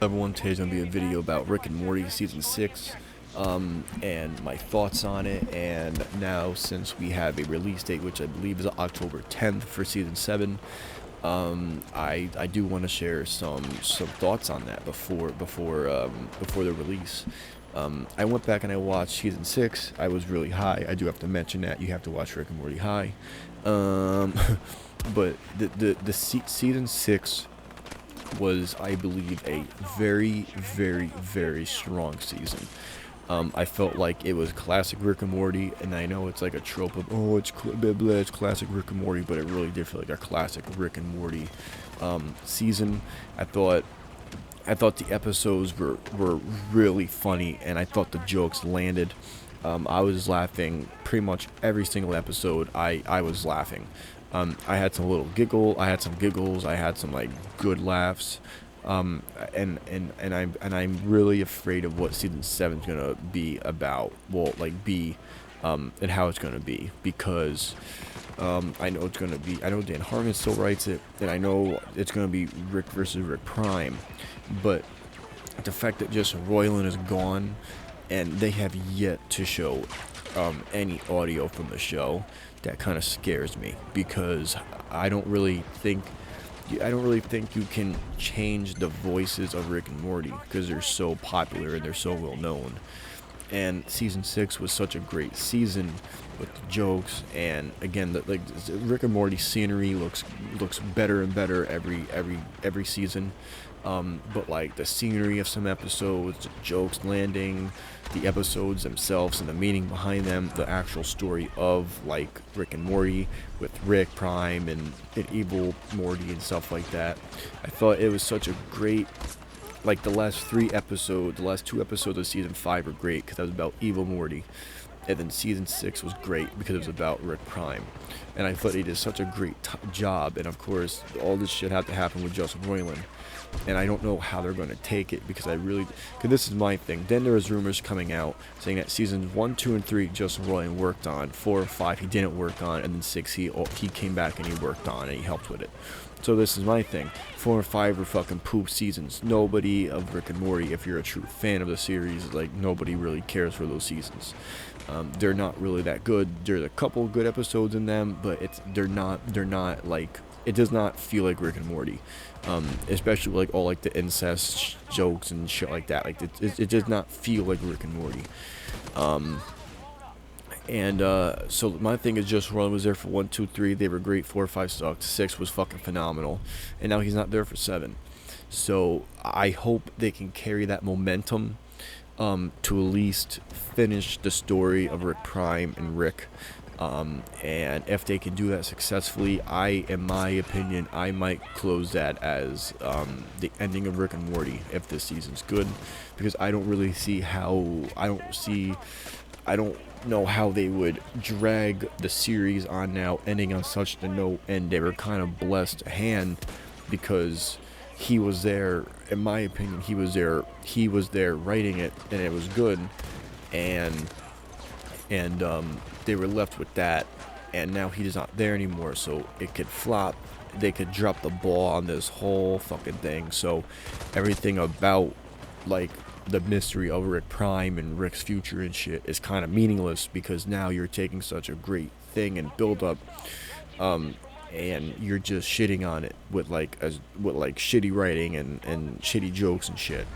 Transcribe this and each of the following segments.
Everyone, today's gonna be a video about Rick and Morty season 6, and my thoughts on it. And now, since we have a release date, which I believe is October 10th for season 7, I do want to share some thoughts on that before the release. I went back and I watched season 6. I was really high. I do have to mention that you have to watch Rick and Morty high. Um, but season 6 was, I believe, a very, very, very strong season. I felt like it was classic Rick and Morty, and I know it's like a trope of, oh, blah, blah, it's classic Rick and Morty, but it really did feel like a classic Rick and Morty season. I thought the episodes were really funny, and I thought the jokes landed. I was laughing pretty much every single episode. I was laughing. I had some little giggle. I had some giggles. I had some like good laughs. And I'm really afraid of what season 7's gonna be about. Well, and how it's gonna be, because I know it's gonna be. I know Dan Harmon still writes it, and I know it's gonna be Rick versus Rick Prime, but the fact that just Roiland is gone, and they have yet to show any audio from the show, that kind of scares me, because I don't really think you can change the voices of Rick and Morty, because they're so popular and they're so well known. And season 6 was such a great season with the jokes, and again, Rick and Morty scenery looks better and better every season. But like the scenery of some episodes, the jokes landing, the episodes themselves and the meaning behind them, the actual story of like Rick and Morty with Rick Prime and evil Morty and stuff like that. I thought it was such a great, like the last 2 episodes of season 5 were great because that was about evil Morty. And then season 6 was great because it was about Rick Prime. And I thought he did such a great job. And of course, all this shit had to happen with Justin Roiland. And I don't know how they're going to take it, because this is my thing. Then there was rumors coming out saying that seasons 1, 2, and 3 Justin Roiland worked on. 4 or 5 he didn't work on. And then 6 he came back and he worked on and he helped with it. So this is my thing. 4 and 5 were fucking poop seasons. Nobody of Rick and Morty, if you're a true fan of the series, like nobody really cares for those seasons. They're not really that good. There's a couple good episodes in them, but they're not like, it does not feel like Rick and Morty. Especially like all like the incest jokes and shit like that. Like it does not feel like Rick and Morty. So my thing is, just Roiland was there for 1, 2, 3. They were great. 4, 5 sucked. 6 was fucking phenomenal, and now he's not there for 7. So I hope they can carry that momentum to at least finish the story of Rick Prime and Rick. And if they can do that successfully, in my opinion, I might close that as the ending of Rick and Morty if this season's good, because I don't know how they would drag the series on now, ending on such a note. And they were kind of blessed hand, because he was there. In my opinion, he was there writing it, and it was good, and they were left with that, and now he's not there anymore, so it could flop. They could drop the ball on this whole fucking thing. So everything about like the mystery of Rick Prime and Rick's future and shit is kind of meaningless, because now you're taking such a great thing and build up, and you're just shitting on it with shitty writing and shitty jokes and shit.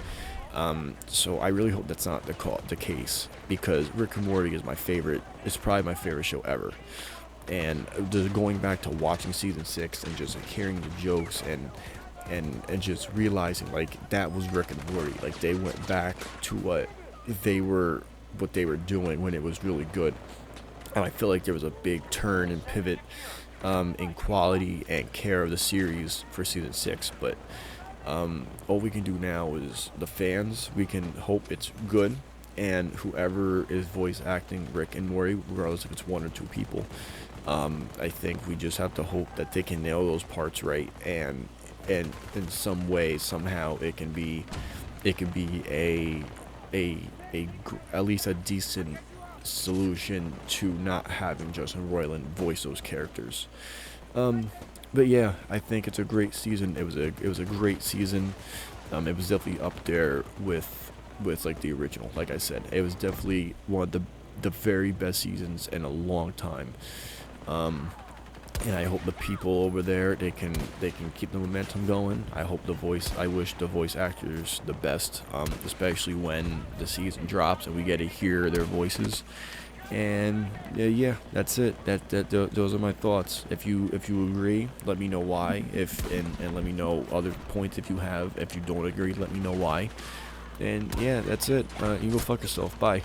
So I really hope that's not the case, because Rick and Morty is my favorite. It's probably my favorite show ever. And just going back to watching season 6 and just like hearing the jokes and just realizing like that was Rick and Morty. Like they went back to what they were doing when it was really good. And I feel like there was a big turn and pivot in quality and care of the series for season 6. But all we can do now is, the fans, we can hope it's good, and whoever is voice acting Rick and Morty, regardless if it's 1 or 2 people, I think we just have to hope that they can nail those parts right, and in some way, somehow, it can be at least a decent solution to not having Justin Roiland voice those characters. But yeah, I think it's a great season. It was a great season. It was definitely up there with like the original. Like I said, it was definitely one of the very best seasons in a long time. Um, and I hope the people over there they can keep the momentum going. I wish the voice actors the best, especially when the season drops and we get to hear their voices. And yeah, that's it. Those are my thoughts. If you agree, let me know why. If and let me know other points if you have. If you don't agree, let me know why. And yeah, that's it. You go fuck yourself. Bye.